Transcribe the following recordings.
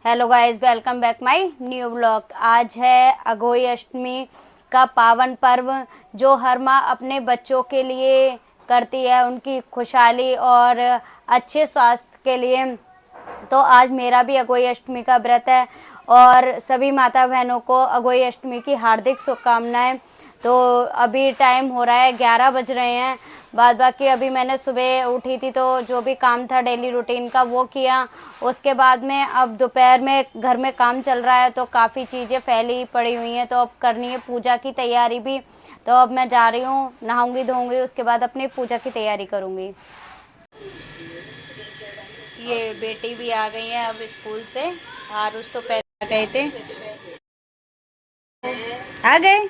Hello guys, welcome back my new blog. आज है अघोई अष्टमी का पावन पर्व जो हर माँ अपने बच्चों के लिए करती है, उनकी खुशहाली और अच्छे स्वास्थ्य के लिए। तो आज मेरा भी अघोई अष्टमी का व्रत है और सभी माता बहनों को अघोई अष्टमी की हार्दिक शुभकामनाएं। तो अभी टाइम हो रहा है 11 बज रहे हैं। बाद बाकी अभी मैंने सुबह उठी थी तो जो भी काम था डेली रूटीन का वो किया। उसके बाद में अब दोपहर में घर में काम चल रहा है तो काफ़ी चीज़ें फैली पड़ी हुई हैं, तो अब करनी है पूजा की तैयारी भी। तो अब मैं जा रही हूँ, नहाऊंगी धोऊंगी, उसके बाद अपनी पूजा की तैयारी करूँगी। ये बेटी भी आ गई है अब स्कूल से। आरुष तो पहले आ गए थे। आ गए।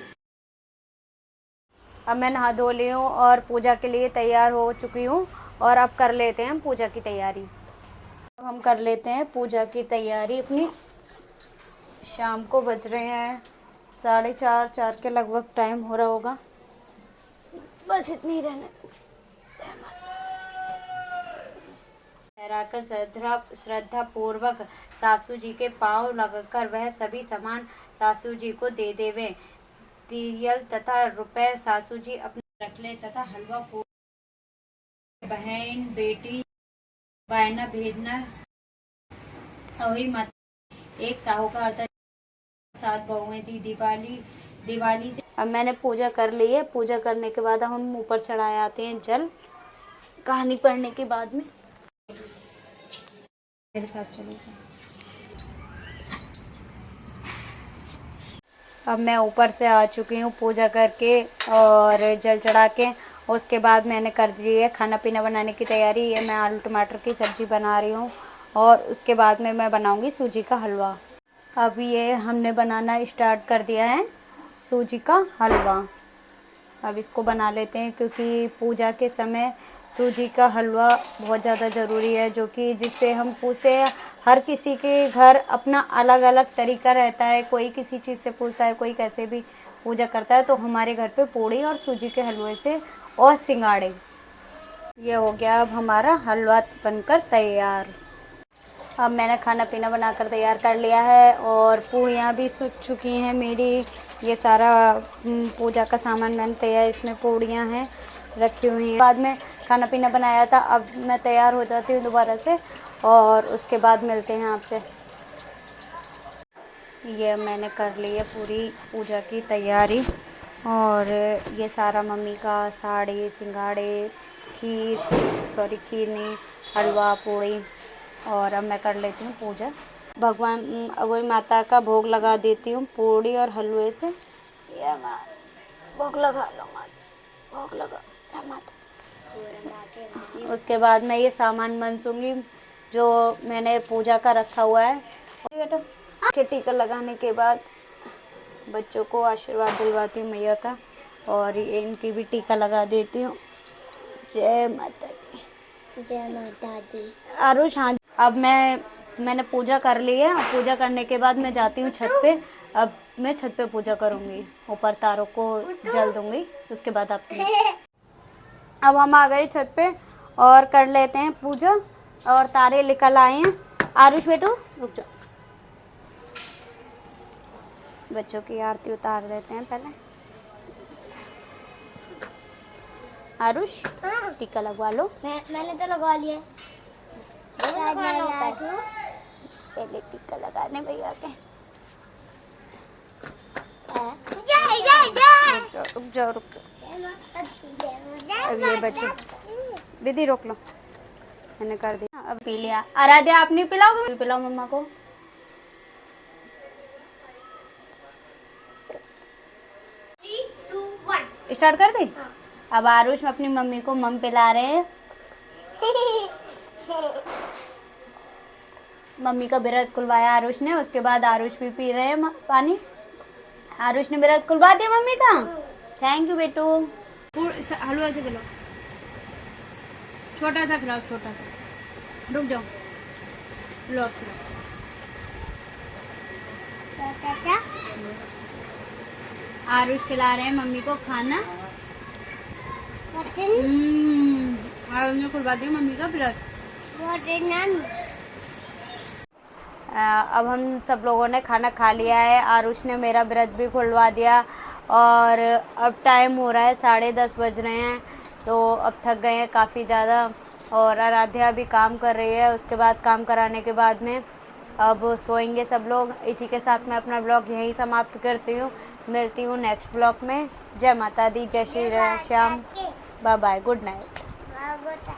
अब मैं नहा धो ली हूँ और पूजा के लिए तैयार हो चुकी हूँ और अब कर लेते हैं पूजा की तैयारी। अब हम कर लेते हैं पूजा की तैयारी अपनी। शाम को बज रहे हैं 4:30 के लगभग टाइम हो रहा होगा। बस इतनी रहने ठहराकर श्रद्धा पूर्वक सासू जी के पांव लगाकर वह सभी सामान सासू जी को दे देवे। तिल तथा रुपए सासू जी अपने रख ले तथा हलवा पूरी बहन बेटी बायना भेजना। वही मत एक साहूकार था, 7 बहुएं थी। दिवाली से अब मैंने पूजा कर ली है। पूजा करने के बाद हम ऊपर चढ़ाए आते हैं जल। कहानी पढ़ने के बाद में मेरे साथ चलो। अब मैं ऊपर से आ चुकी हूँ पूजा करके और जल चढ़ा के। उसके बाद मैंने कर दी है खाना पीना बनाने की तैयारी। ये मैं आलू टमाटर की सब्ज़ी बना रही हूँ और उसके बाद में मैं बनाऊँगी सूजी का हलवा। अब ये हमने बनाना स्टार्ट कर दिया है सूजी का हलवा। अब इसको बना लेते हैं क्योंकि पूजा के समय सूजी का हलवा बहुत ज़्यादा ज़रूरी है, जो कि जिससे हम पूछते हैं। हर किसी के घर अपना अलग अलग तरीका रहता है, कोई किसी चीज़ से पूछता है, कोई कैसे भी पूजा करता है। तो हमारे घर पे पूड़ी और सूजी के हलवे से और सिंगाड़े। ये हो गया अब हमारा हलवा बनकर तैयार। अब मैंने खाना पीना बनाकर तैयार कर लिया है और पूड़ियाँ भी सूख चुकी हैं मेरी। ये सारा पूजा का सामान मैंने तैयार, इसमें पूड़ियाँ हैं रखी हुई हैं। बाद में खाना पीना बनाया था। अब मैं तैयार हो जाती हूँ दोबारा से और उसके बाद मिलते हैं आपसे। ये मैंने कर ली है पूरी पूजा की तैयारी और ये सारा मम्मी का साड़ी सिंगाड़े खीर नहीं, हलवा पूड़ी। और अब मैं कर लेती हूँ पूजा। भगवान अघोई माता का भोग लगा देती हूँ पूड़ी और हलवे से। ये माँ भोग लगा लो माता, भोग लगा माता। उसके बाद मैं ये सामान मनसूंगी जो मैंने पूजा का रखा हुआ है। बेटा के टीका लगाने के बाद बच्चों को आशीर्वाद दिलवाती हूँ मैया का और ये इनकी भी टीका लगा देती हूँ। जय माता की। जय माता दी। आरुष हाँ। अब मैंने पूजा कर ली है। पूजा करने के बाद मैं जाती हूँ छत पे। अब मैं छत पे पूजा करूँगी, ऊपर तारों को जल दूँगी। उसके बाद आपसे अब हम आ गए छत पे और कर लेते हैं पूजा और तारे निकल आए हैं। आरुष बेटू रुक जाओ, बच्चों की आरती उतार देते हैं पहले। आरुष टीका लगवा लो। मैंने तो लगवा लिया। पहले टीका लगा दें भैया के। रुक जाओ। अब ये बच्चे विधि रोक लो, मैंने कर दिया। अब पी लिया। आराध्या आप नहीं पिलाओगे? पिलाओ मम्मा को। स्टार्ट कर दी। अब आरुष अपनी मम्मी को मम पिला रहे हैं। मम्मी का व्रत खुलवाया आरुष ने, उसके बाद आरुष भी पी रहे हैं पानी। आरुष ने व्रत खुलवा दिया मम्मी का। थैंक यू बेटू। हलवा से खिलाओ, छोटा सा खिलाओ, छोटा सा। रुक जाओ, लो आरुष खिला रहे हैं मम्मी को खाना। आरुष ने खुलवा दिया मम्मी का व्रत। अब हम सब लोगों ने खाना खा लिया है। आरुष ने मेरा व्रत भी खुलवा दिया और अब टाइम हो रहा है 10:30 बज रहे हैं, तो अब थक गए हैं काफ़ी ज़्यादा। और आराध्या भी काम कर रही है, उसके बाद काम कराने के बाद में अब सोएंगे सब लोग। इसी के साथ मैं अपना ब्लॉग यहीं समाप्त करती हूँ। मिलती हूँ नेक्स्ट ब्लॉग में। जय माता दी, जय Shri Shyam, bye bye, good night.